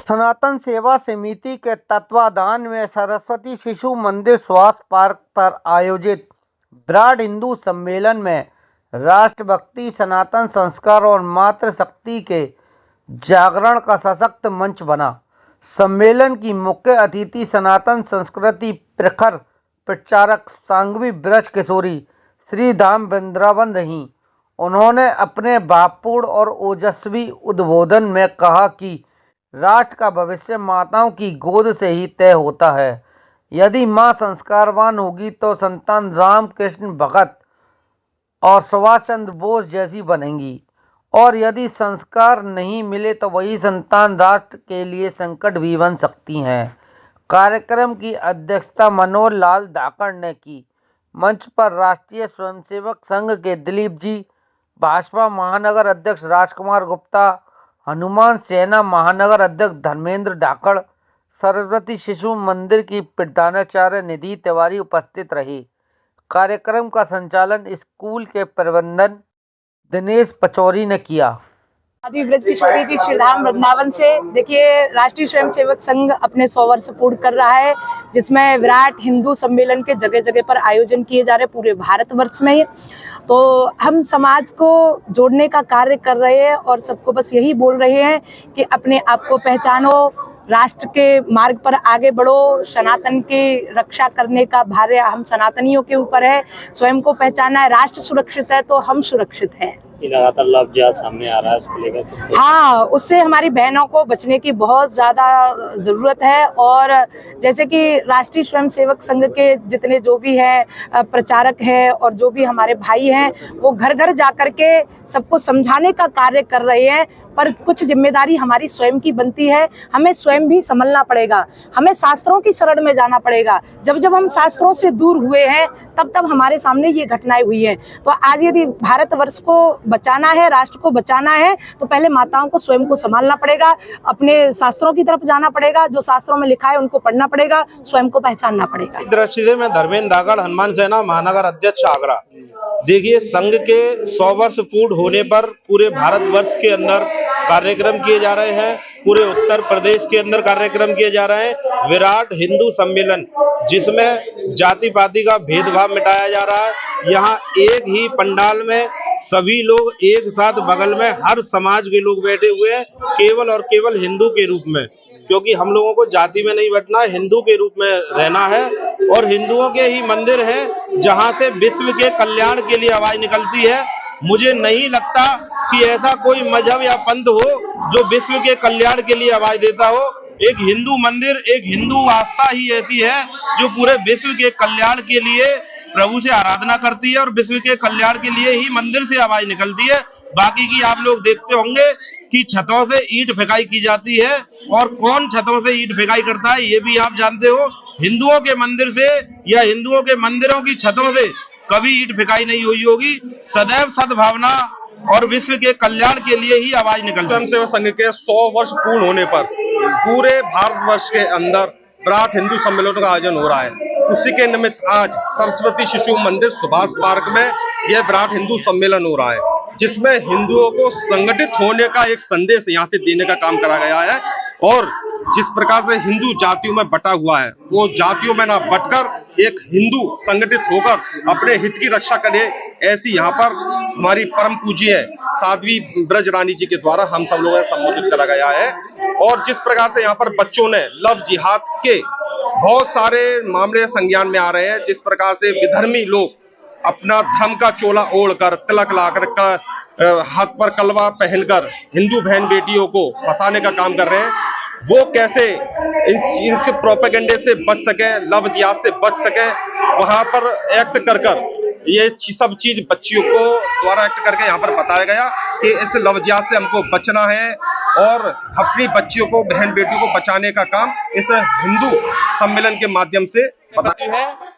सनातन सेवा समिति के तत्वाधान में सरस्वती शिशु मंदिर स्वास्थ्य पार्क पर आयोजित विराट हिंदू सम्मेलन में राष्ट्रभक्ति, सनातन संस्कार और मातृशक्ति के जागरण का सशक्त मंच बना। सम्मेलन की मुख्य अतिथि सनातन संस्कृति प्रखर प्रचारक सांघवी ब्रज किशोरी श्रीधाम वृंदावन रहीं। उन्होंने अपने भावपूर्ण और ओजस्वी उद्बोधन में कहा कि राष्ट्र का भविष्य माताओं की गोद से ही तय होता है। यदि माँ संस्कारवान होगी तो संतान रामकृष्ण भगत और सुभाष चंद्र बोस जैसी बनेंगी, और यदि संस्कार नहीं मिले तो वही संतान राष्ट्र के लिए संकट भी बन सकती हैं। कार्यक्रम की अध्यक्षता मनोहर लाल धाकड़ ने की। मंच पर राष्ट्रीय स्वयंसेवक संघ के दिलीप जी, भाजपा महानगर अध्यक्ष राजकुमार गुप्ता, हनुमान सेना महानगर अध्यक्ष धर्मेंद्र धाकड़, सरस्वती शिशु मंदिर की प्रधानाचार्य निधि तिवारी उपस्थित रही। कार्यक्रम का संचालन स्कूल के प्रबंधन दिनेश पचौरी ने किया। आदि ब्रज किशोरी जी श्रीधाम वृंदावन से। देखिए, राष्ट्रीय स्वयंसेवक संघ अपने 100 वर्ष पूर्ण कर रहा है, जिसमें विराट हिंदू सम्मेलन के जगह जगह पर आयोजन किए जा रहे पूरे भारतवर्ष में ही। तो हम समाज को जोड़ने का कार्य कर रहे हैं और सबको बस यही बोल रहे हैं कि अपने आप को पहचानो, राष्ट्र के मार्ग पर आगे बढ़ो। सनातन की रक्षा करने का भार हम सनातनियों के ऊपर है। स्वयं को पहचाना है। राष्ट्र सुरक्षित है तो हम सुरक्षित हैं। लगातार लव जिहाद सामने आ रहा है, उसको लेकर हाँ, उससे हमारी बहनों को बचने की बहुत ज़्यादा ज़रूरत है। और जैसे कि राष्ट्रीय स्वयंसेवक संघ के जितने जो भी हैं प्रचारक हैं और जो भी हमारे भाई हैं, वो घर घर जाकर के सबको समझाने का कार्य कर रहे हैं। पर कुछ जिम्मेदारी हमारी स्वयं की बनती है। हमें स्वयं भी संभलना पड़ेगा। हमें शास्त्रों की शरण में जाना पड़ेगा। जब जब हम शास्त्रों से दूर हुए हैं तब तब हमारे सामने ये घटनाएं हुई हैं। तो आज यदि भारतवर्ष को बचाना है, राष्ट्र को बचाना है, तो पहले माताओं को स्वयं को संभालना पड़ेगा। अपने शास्त्रों की तरफ जाना पड़ेगा। जो शास्त्रों में लिखा है उनको पढ़ना पड़ेगा। स्वयं को पहचानना पड़ेगा। इस दृष्टि से मैं धर्मेंद्र धाकड़, हनुमान सेना महानगर अध्यक्ष आगरा। देखिए, संघ के 100 वर्ष पूर्ण होने पर पूरे भारतवर्ष के अंदर कार्यक्रम किए जा रहे हैं। पूरे उत्तर प्रदेश के अंदर कार्यक्रम किए जा रहे हैं। विराट हिंदू सम्मेलन, जिसमें जाति पाति का भेदभाव मिटाया जा रहा है। यहाँ एक ही पंडाल में सभी लोग एक साथ बगल में हर समाज के लोग बैठे हुए हैं, केवल और केवल हिंदू के रूप में, क्योंकि हम लोगों को जाति में नहीं बैठना है, हिंदू के रूप में रहना है। और हिंदुओं के ही मंदिर है जहां से विश्व के कल्याण के लिए आवाज निकलती है। मुझे नहीं लगता कि ऐसा कोई मजहब या पंथ हो जो विश्व के कल्याण के लिए आवाज देता हो। एक हिंदू मंदिर, एक हिंदू आस्था ही ऐसी है जो पूरे विश्व के कल्याण के लिए प्रभु से आराधना करती है और विश्व के कल्याण के लिए ही मंदिर से आवाज निकलती है। बाकी की आप लोग देखते होंगे कि छतों से ईंट फेंकाई की जाती है, और कौन छतों से ईंट फेंकाई करता है ये भी आप जानते हो। हिंदुओं के मंदिर से या हिंदुओं के मंदिरों की छतों से कभी ईंट फेंकाई नहीं हुई होगी। सदैव सद्भावना और विश्व के कल्याण के लिए ही आवाज निकलती है। स्वयंसेवक संघ के 100 वर्ष पूर्ण होने पर पूरे भारतवर्ष के अंदर विराट हिंदू सम्मेलन का आयोजन हो रहा है। उसी के निमित्त आज सरस्वती शिशु मंदिर सुभाष पार्क में यह विराट हिंदू सम्मेलन हो रहा है, जिसमें हिंदुओं को संगठित होने का एक संदेश यहाँ से देने का काम करा गया है। और जिस प्रकार से हिंदू जातियों में बटा हुआ है, वो जातियों में ना बटकर एक हिंदू संगठित होकर अपने हित की रक्षा करे, ऐसी यहाँ पर हमारी परम पूज्य है साध्वी ब्रज रानी जी के द्वारा हम सब लोगों ने संबोधित करा गया है। और जिस प्रकार से यहाँ पर बच्चों ने लव जिहाद के बहुत सारे मामले संज्ञान में आ रहे हैं, जिस प्रकार से विधर्मी लोग अपना धर्म का चोला ओढ़कर, तिलक लाकर, हाथ पर कलवा पहनकर हिंदू बहन बेटियों को फंसाने का काम कर रहे हैं, वो कैसे इस प्रोपेगेंडे से बच सके, लव जिहाद से बच सके, वहां पर एक्ट कर ये सब चीज बच्चियों को द्वारा एक्ट करके यहाँ पर बताया गया कि इस लव जिहाद से हमको बचना है और अपनी बच्चियों को, बहन बेटियों को बचाने का काम इस हिंदू सम्मेलन के माध्यम से बताया है।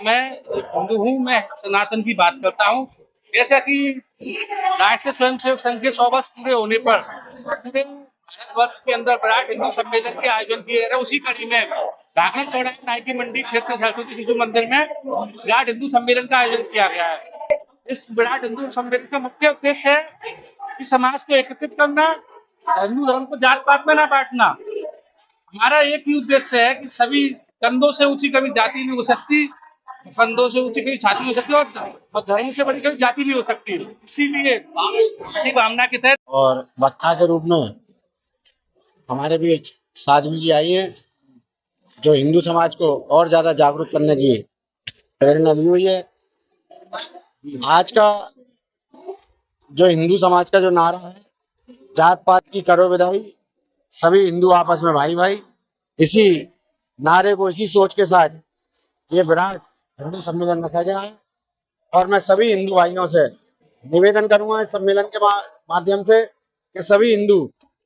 मैं हिंदू हूँ, मैं सनातन की बात करता हूँ। जैसा कि राष्ट्रीय स्वयंसेवक संघ के 100 वर्ष पूरे होने पर पूरे भारतवर्ष के अंदर विराट हिंदू सम्मेलन के आयोजन किए गए, उसी कड़ी में घाघरा चौराहे नायकी मंडी क्षेत्र सरस्वती शिशु मंदिर में विराट हिंदू सम्मेलन का आयोजन किया गया है। इस विराट हिंदू सम्मेलन का मुख्य उद्देश्य है कि समाज को एकत्रित करना, हिंदू धर्म को जात पात में ना बांटना, हमारा एक ही उद्देश्य है कि सभी कंधों से ऊंची कभी जाति नहीं हो सकती, कंधों से ऊंची कभी छाती नहीं हो सकती, और धर्म से बड़ी कभी जाति नहीं हो सकती। इसीलिए इसी भावना के तहत और वक्ता के रूप में हमारे बीच साध्वी जी आई हैं, जो हिंदू समाज को और ज्यादा जागरूक करने की प्रेरणा दी हुई है। आज का जो हिंदू समाज का जो नारा है, जात पात की करो विदाई, सभी हिंदू आपस में भाई भाई, इसी नारे को, इसी सोच के साथ ये विराट हिंदू सम्मेलन रखा गया है। और मैं सभी हिंदू भाइयों से निवेदन करूंगा इस सम्मेलन के माध्यम से कि सभी हिंदू